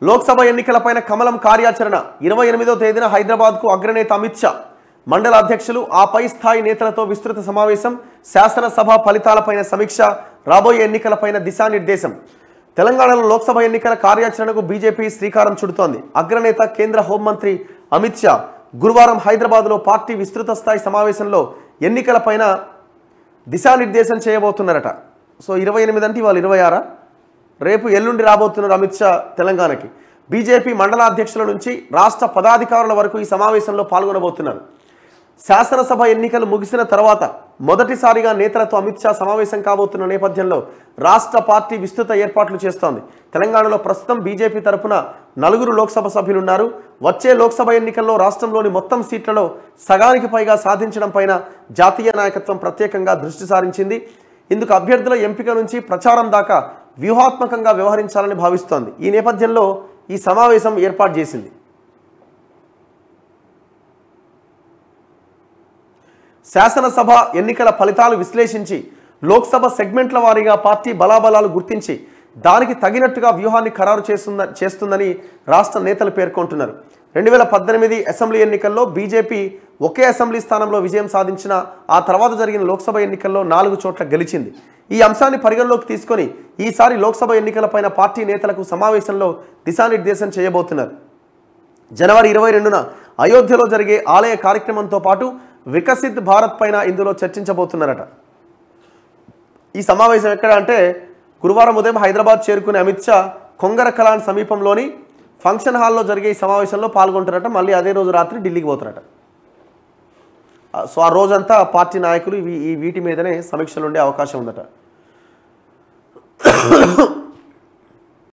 లోక్సభ ఎన్నికలపైన కమలం కార్యాచరణ 28వ తేదీన హైదరాబాద్కు అగ్రనేత అమిత్ షా, మండల అధ్యక్షులు ఆ పై స్థాయి నేతలతో విస్తృత సమావేశం, శాసనసభ ఫలితాలపైన సమీక్ష, రాబోయే ఎన్నికలపైన దిశానిర్దేశం. తెలంగాణలో లోక్సభ ఎన్నికల కార్యాచరణకు బీజేపీ శ్రీకారం చుడుతోంది. అగ్రనేత కేంద్ర హోంమంత్రి అమిత్ షా గురువారం హైదరాబాద్లో పార్టీ విస్తృత స్థాయి సమావేశంలో ఎన్నికలపైన దిశానిర్దేశం చేయబోతున్నారట. సో 28 అంటే వాళ్ళు 26, రేపు ఎల్లుండి రాబోతున్నారు అమిత్ షా తెలంగాణకి. బీజేపీ మండల అధ్యక్షుల నుంచి రాష్ట్ర పదాధికారుల వరకు ఈ సమావేశంలో పాల్గొనబోతున్నారు. శాసనసభ ఎన్నికలు ముగిసిన తర్వాత మొదటిసారిగా నేతలతో అమిత్ షా సమావేశం కాబోతున్న నేపథ్యంలో రాష్ట్ర పార్టీ విస్తృత ఏర్పాట్లు చేస్తోంది. తెలంగాణలో ప్రస్తుతం బీజేపీ తరపున 4 లోక్సభ సభ్యులున్నారు. వచ్చే లోక్సభ ఎన్నికల్లో రాష్ట్రంలోని మొత్తం సీట్లలో సగానికి పైగా సాధించడం పైన జాతీయ నాయకత్వం ప్రత్యేకంగా దృష్టి సారించింది. ఇందుకు అభ్యర్థుల ఎంపిక నుంచి ప్రచారం దాకా వ్యూహాత్మకంగా వ్యవహరించాలని భావిస్తోంది. ఈ నేపథ్యంలో ఈ సమావేశం ఏర్పాటు చేసింది. శాసనసభ ఎన్నికల ఫలితాలు విశ్లేషించి లోక్సభ సెగ్మెంట్ల వారీగా పార్టీ బలాబలాలు గుర్తించి దానికి తగినట్టుగా వ్యూహాన్ని ఖరారు చేస్తుందని రాష్ట్ర నేతలు పేర్కొంటున్నారు. 2018 అసెంబ్లీ ఎన్నికల్లో బీజేపీ ఒకే అసెంబ్లీ స్థానంలో విజయం సాధించిన ఆ తర్వాత జరిగిన లోక్సభ ఎన్నికల్లో 4 చోట్ల గెలిచింది. ఈ అంశాన్ని పరిగణలోకి తీసుకొని ఈసారి లోక్సభ ఎన్నికలపైన పార్టీ నేతలకు సమావేశంలో దిశానిర్దేశం చేయబోతున్నారు. జనవరి 22న అయోధ్యలో జరిగే ఆలయ కార్యక్రమంతో పాటు వికసిత్ భారత్ పైన ఇందులో చర్చించబోతున్నారట. ఈ సమావేశం ఎక్కడ అంటే గురువారం ఉదయం హైదరాబాద్ చేరుకునే అమిత్ షా కొంగర కలాన్ సమీపంలోని ఫంక్షన్ హాల్లో జరిగే ఈ సమావేశంలో పాల్గొంటారట. మళ్ళీ అదే రోజు రాత్రి ఢిల్లీకి పోతారట. సో ఆ రోజంతా పార్టీ నాయకులు వీటి మీదనే సమీక్షలు ఉండే అవకాశం ఉందట.